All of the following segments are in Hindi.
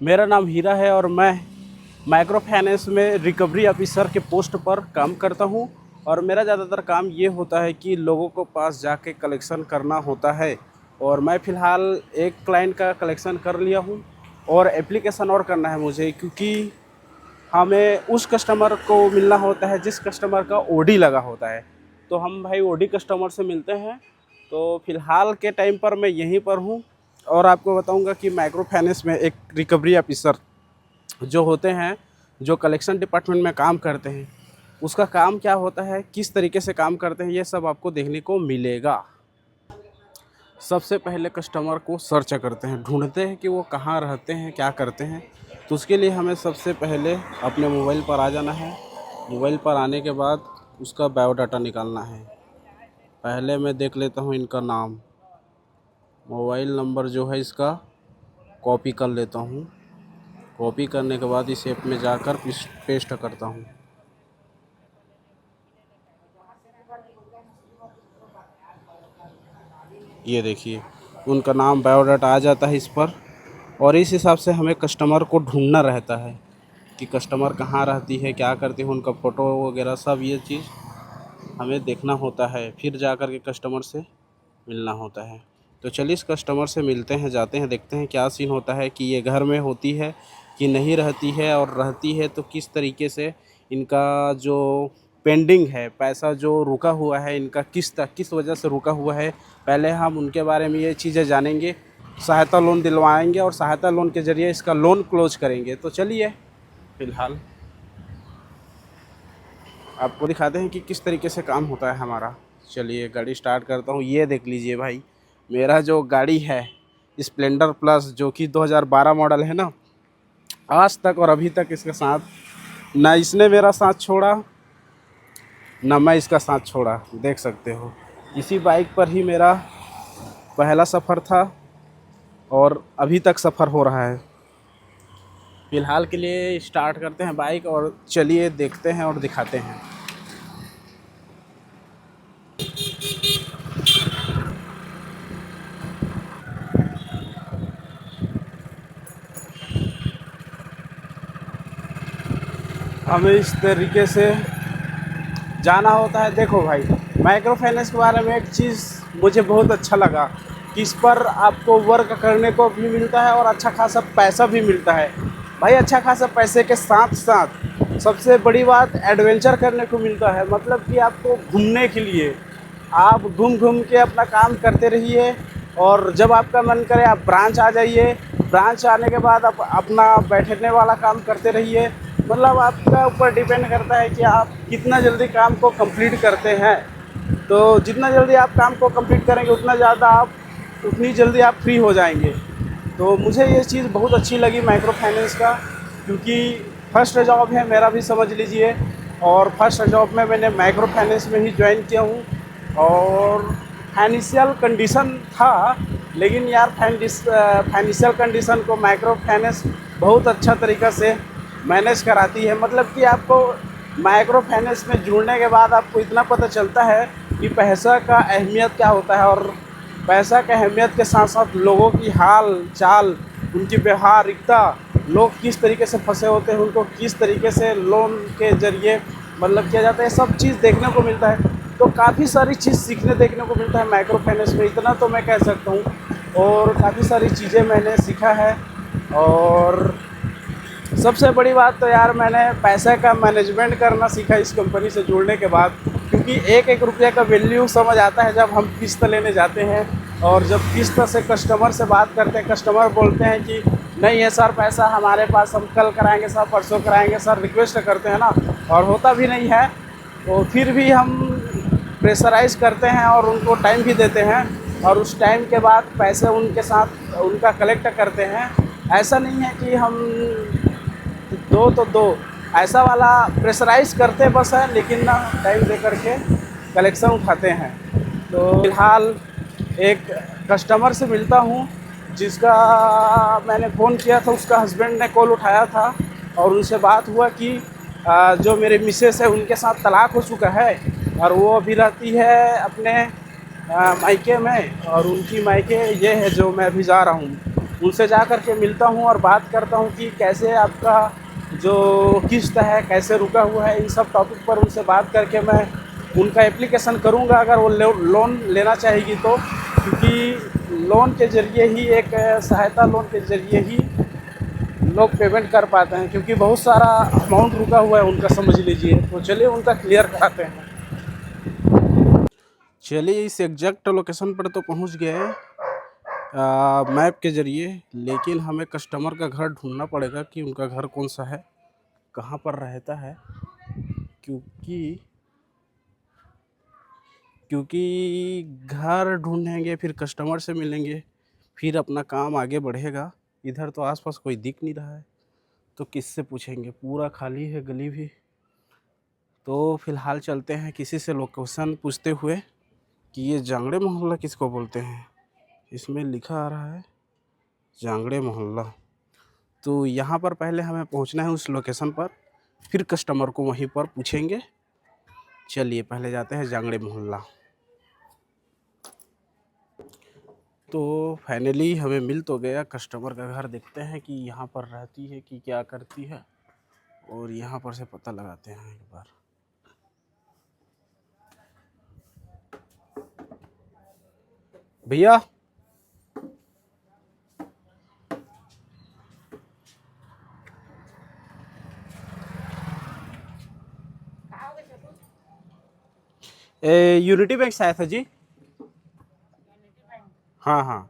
मेरा नाम हीरा है और मैं माइक्रो फाइनेंस में रिकवरी ऑफिसर के पोस्ट पर काम करता हूं। और मेरा ज़्यादातर काम ये होता है कि लोगों को पास जाके कलेक्शन करना होता है। और मैं फ़िलहाल एक क्लाइंट का कलेक्शन कर लिया हूं और एप्लीकेशन और करना है मुझे, क्योंकि हमें उस कस्टमर को मिलना होता है जिस कस्टमर का ओडी लगा होता है। तो हम भाई ओडी कस्टमर से मिलते हैं। तो फ़िलहाल के टाइम पर मैं यहीं पर हूँ। और आपको बताऊंगा कि माइक्रो फाइनेंस में एक रिकवरी ऑफिसर जो होते हैं, जो कलेक्शन डिपार्टमेंट में काम करते हैं, उसका काम क्या होता है, किस तरीके से काम करते हैं, ये सब आपको देखने को मिलेगा। सबसे पहले कस्टमर को सर्च करते हैं, ढूंढते हैं कि वो कहाँ रहते हैं, क्या करते हैं। तो उसके लिए हमें सबसे पहले अपने मोबाइल पर आ जाना है। मोबाइल पर आने के बाद उसका बायोडाटा निकालना है। पहले मैं देख लेता हूँ इनका नाम, मोबाइल नंबर जो है इसका कॉपी कर लेता हूँ। कॉपी करने के बाद इस ऐप में जाकर पेस्ट करता हूँ। ये देखिए उनका नाम बायोडाटा आ जाता है इस पर। और इस हिसाब से हमें कस्टमर को ढूंढना रहता है कि कस्टमर कहाँ रहती है, क्या करती है, उनका फ़ोटो वगैरह सब ये चीज़ हमें देखना होता है। फिर जाकर के कस्टमर से मिलना होता है। तो चलिए इस कस्टमर से मिलते हैं, जाते हैं, देखते हैं क्या सीन होता है, कि ये घर में होती है कि नहीं रहती है, और रहती है तो किस तरीके से इनका जो पेंडिंग है, पैसा जो रुका हुआ है इनका, किस वजह से रुका हुआ है। पहले हम उनके बारे में ये चीज़ें जानेंगे, सहायता लोन दिलवाएंगे और सहायता लोन के ज़रिए इसका लोन क्लोज करेंगे। तो चलिए फ़िलहाल आपको दिखाते हैं कि किस तरीके से काम होता है हमारा। चलिए गाड़ी स्टार्ट करता हूँ। ये देख लीजिए भाई, मेरा जो गाड़ी है स्प्लेंडर प्लस, जो कि 2012 मॉडल है ना, आज तक और अभी तक इसके साथ ना इसने मेरा साथ छोड़ा, ना मैं इसका साथ छोड़ा। देख सकते हो, इसी बाइक पर ही मेरा पहला सफ़र था और अभी तक सफ़र हो रहा है। फ़िलहाल के लिए स्टार्ट करते हैं बाइक और चलिए देखते हैं और दिखाते हैं। हमें इस तरीके से जाना होता है। देखो भाई, माइक्रो फाइनेंस के बारे में एक चीज़ मुझे बहुत अच्छा लगा कि इस पर आपको वर्क करने को भी मिलता है और अच्छा खासा पैसा भी मिलता है। भाई अच्छा खासा पैसे के साथ साथ सबसे बड़ी बात एडवेंचर करने को मिलता है। मतलब कि आपको घूमने के लिए आप घूम घूम के अपना काम करते रहिए, और जब आपका मन करे आप ब्रांच आ जाइए। ब्रांच आने के बाद आप अपना बैठने वाला काम करते रहिए। मतलब आपका ऊपर डिपेंड करता है कि आप कितना जल्दी काम को कंप्लीट करते हैं। तो जितना जल्दी आप काम को कंप्लीट करेंगे उतनी जल्दी आप फ्री हो जाएंगे। तो मुझे ये चीज़ बहुत अच्छी लगी माइक्रो फाइनेंस का, क्योंकि फर्स्ट जॉब है मेरा भी समझ लीजिए। और फर्स्ट जॉब में मैंने माइक्रो फाइनेंस में ही ज्वाइन किया हूँ। और फाइनेंशियल कंडीशन था, लेकिन यार फाइनेंशियल कंडीशन को माइक्रो फाइनेंस बहुत अच्छा तरीक़ा से मैनेज कराती है। मतलब कि आपको माइक्रो फाइनेंस में जुड़ने के बाद आपको इतना पता चलता है कि पैसा का अहमियत क्या होता है, और पैसा का अहमियत के साथ साथ लोगों की हाल चाल, उनकी व्यवहारिकता, लोग किस तरीके से फंसे होते हैं, उनको किस तरीके से लोन के ज़रिए मतलब किया जाता है, सब चीज़ देखने को मिलता है। तो काफ़ी सारी चीज़ सीखने देखने को मिलता है माइक्रो फाइनेंस में, इतना तो मैं कह सकता हूँ। और काफ़ी सारी चीज़ें मैंने सीखा है। और सबसे बड़ी बात तो यार मैंने पैसे का मैनेजमेंट करना सीखा इस कंपनी से जुड़ने के बाद, क्योंकि एक एक रुपये का वैल्यू समझ आता है जब हम किस्त लेने जाते हैं। और जब किस्त से कस्टमर से बात करते हैं, कस्टमर बोलते हैं कि नहीं है सर पैसा हमारे पास, हम कल कराएंगे सर, परसों कराएंगे सर, रिक्वेस्ट करते हैं ना, और होता भी नहीं है। तो फिर भी हम प्रेशराइज़ करते हैं और उनको टाइम भी देते हैं, और उस टाइम के बाद पैसे उनके साथ उनका कलेक्ट करते हैं। ऐसा नहीं है कि हम दो तो दो, ऐसा वाला प्रेशराइज़ करते बस है, लेकिन ना टाइम दे करके कलेक्शन उठाते हैं। तो फिलहाल एक कस्टमर से मिलता हूँ जिसका मैंने फ़ोन किया था, उसका हस्बैंड ने कॉल उठाया था और उनसे बात हुआ कि जो मेरे मिसेस है उनके साथ तलाक हो चुका है और वो अभी रहती है अपने मायके में, और उनकी मायके ये है जो मैं अभी जा रहा हूँ। उनसे जा कर के मिलता हूँ और बात करता हूँ कि कैसे आपका जो किस्त है कैसे रुका हुआ है। इन सब टॉपिक पर उनसे बात करके मैं उनका एप्लीकेशन करूँगा अगर वो लोन लेना चाहेगी तो, क्योंकि लोन के ज़रिए ही एक सहायता लोन के ज़रिए ही लोग पेमेंट कर पाते हैं, क्योंकि बहुत सारा अमाउंट रुका हुआ है उनका, समझ लीजिए। तो चलिए उनका क्लियर कराते हैं। चलिए इस एग्जैक्ट लोकेशन पर तो पहुंच गए मैप के ज़रिए, लेकिन हमें कस्टमर का घर ढूंढना पड़ेगा कि उनका घर कौन सा है, कहाँ पर रहता है। क्योंकि घर ढूंढेंगे फिर कस्टमर से मिलेंगे, फिर अपना काम आगे बढ़ेगा। इधर तो आसपास कोई दिख नहीं रहा है, तो किससे पूछेंगे, पूरा खाली है गली भी। तो फिलहाल चलते हैं किसी से लोकेशन पूछते हुए कि ये जांगड़े मोहल्ला किसको बोलते हैं। इसमें लिखा आ रहा है जांगड़े मोहल्ला। तो यहाँ पर पहले हमें पहुँचना है उस लोकेशन पर, फिर कस्टमर को वहीं पर पूछेंगे। चलिए पहले जाते हैं जांगड़े मोहल्ला। तो फाइनली हमें मिल तो गया कस्टमर का घर। देखते हैं कि यहाँ पर रहती है कि क्या करती है, और यहाँ पर से पता लगाते हैं एक बार। भैया यूनिटी बैंक से आया था जी। हाँ हाँ,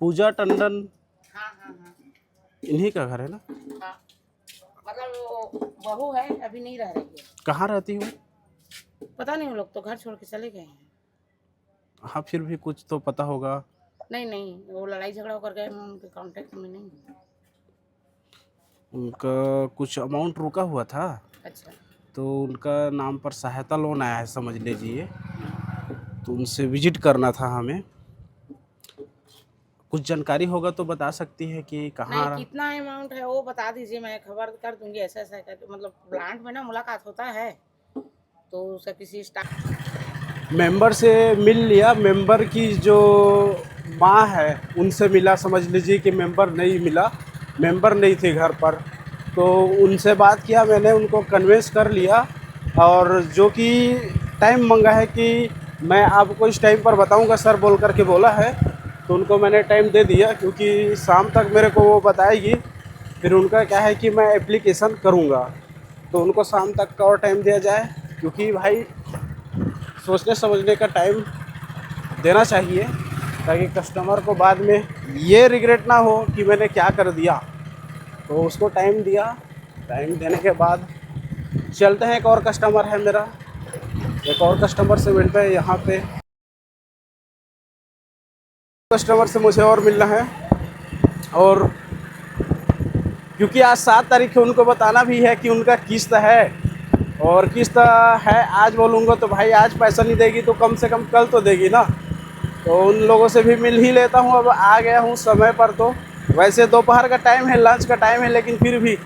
पूजा टंडन, हाँ हाँ हाँ इन्हीं का घर है ना। हाँ, मतलब वो बहू है, अभी नहीं रह रही है। कहाँ रहती हो? पता नहीं, वो लोग तो घर छोड़ के चले गए हैं। हाँ, फिर भी कुछ तो पता होगा। नहीं नहीं, वो लड़ाई झगड़ा कर गए, मैं उनके कांटेक्ट में नहीं हूँ। उनका कुछ अमाउंट रुका हुआ था, अच्छा, तो उनका नाम पर सहायता लोन आया है, समझ लीजिए। तो उनसे विजिट करना था हमें। कुछ जानकारी होगा तो बता सकती है कि नहीं कहाँ। कितना अमाउंट है वो बता दीजिए, मैं खबर कर दूंगी। ऐसा ऐसा करके, मतलब प्लांट में ना मुलाकात होता है, तो उसका किसी स्टाफ मेंबर से मिल लिया। मेंबर की जो माँ है उनसे मिला, समझ लीजिए कि मेंबर नहीं मिला, मेंबर नहीं थे घर पर। तो उनसे बात किया मैंने, उनको कन्विंस कर लिया, और जो कि टाइम मांगा है कि मैं आपको इस टाइम पर बताऊंगा सर बोल करके बोला है। तो उनको मैंने टाइम दे दिया, क्योंकि शाम तक मेरे को वो बताएगी। फिर उनका क्या है कि मैं एप्लीकेशन करूँगा, तो उनको शाम तक का और टाइम दिया जाए, क्योंकि भाई सोचने समझने का टाइम देना चाहिए, ताकि कस्टमर को बाद में ये रिग्रेट ना हो कि मैंने क्या कर दिया। तो उसको टाइम दिया। टाइम देने के बाद चलते हैं। एक और कस्टमर है मेरा, एक और कस्टमर से मिलते हैं यहाँ पे। कस्टमर से मुझे और मिलना है, और क्योंकि आज 7 तारीख है, उनको बताना भी है कि उनका किस्त है, और किस्त है आज बोलूँगा तो भाई आज पैसा नहीं देगी तो कम से कम कल तो देगी ना। तो उन लोगों से भी मिल ही लेता हूँ। अब आ गया हूँ समय पर। तो वैसे दोपहर का टाइम है, लंच का टाइम है, लेकिन फिर भी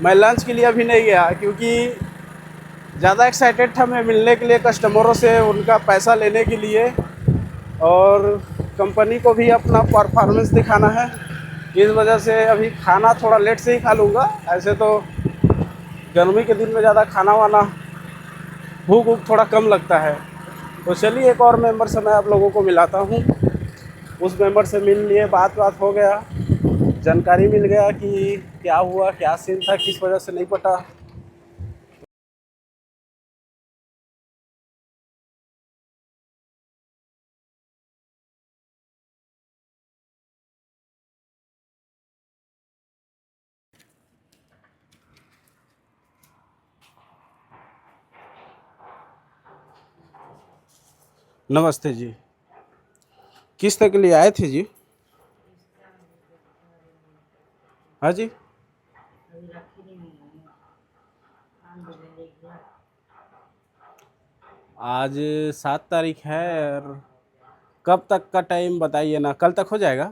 मैं लंच के लिए अभी नहीं गया, क्योंकि ज़्यादा एक्साइटेड था मैं मिलने के लिए कस्टमरों से, उनका पैसा लेने के लिए, और कंपनी को भी अपना परफॉर्मेंस दिखाना है। इस वजह से अभी खाना थोड़ा लेट से ही खा लूँगा। ऐसे तो गर्मी के दिन में ज़्यादा खाना वाना भूख वूख थोड़ा कम लगता है। तो चलिए एक और मेंबर से मैं आप लोगों को मिलाता हूँ। उस मेंबर से मिल लिए, बात हो गया, जानकारी मिल गया कि क्या हुआ, क्या सीन था, किस वजह से नहीं पटा। नमस्ते जी, किस तरह के लिए आए थे जी? हाँ जी, आज 7 तारीख है, और कब तक का टाइम बताइए ना, कल तक हो जाएगा?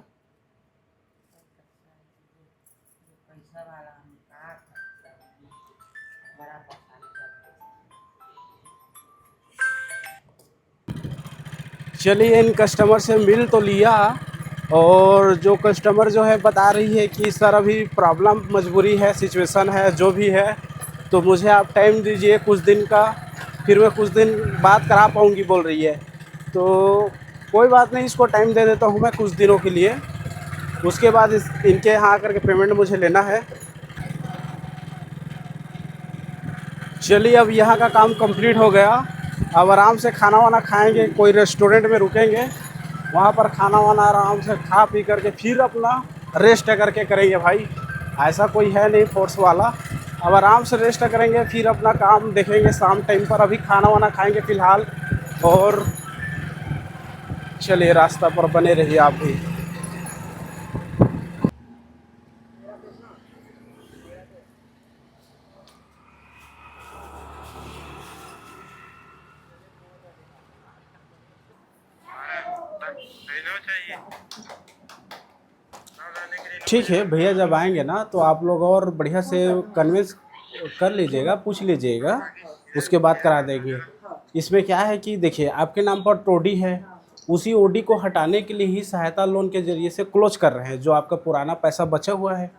पैसा वाला हम कहा था, बड़ा परेशान कर। चलिए इन कस्टमर से मिल तो लिया, और जो कस्टमर जो है बता रही है कि सर अभी प्रॉब्लम मजबूरी है, सिचुएशन है, जो भी है, तो मुझे आप टाइम दीजिए कुछ दिन का, फिर मैं कुछ दिन बात करा पाऊँगी बोल रही है। तो कोई बात नहीं, इसको टाइम दे देता हूँ मैं कुछ दिनों के लिए। उसके बाद इनके यहाँ आकर के पेमेंट मुझे लेना है। चलिए, अब यहाँ का काम कंप्लीट हो गया। अब आराम से खाना वाना खाएंगे, कोई रेस्टोरेंट में रुकेंगे, वहाँ पर खाना वाना आराम से खा पी करके फिर अपना रेस्ट करके करेंगे भाई। ऐसा कोई है नहीं फोर्स वाला। अब आराम से रेस्ट करेंगे, फिर अपना काम देखेंगे शाम टाइम पर। अभी खाना वाना खाएंगे फ़िलहाल। और चलिए, रास्ता पर बने रहिए आप भी। ठीक है भैया, जब आएंगे ना तो आप लोग और बढ़िया से कन्विंस कर लीजिएगा, पूछ लीजिएगा, उसके बाद करा देंगे। इसमें क्या है कि देखिए, आपके नाम पर टोडी है, उसी ओडी को हटाने के लिए ही सहायता लोन के ज़रिए से क्लोज कर रहे हैं, जो आपका पुराना पैसा बचा हुआ है।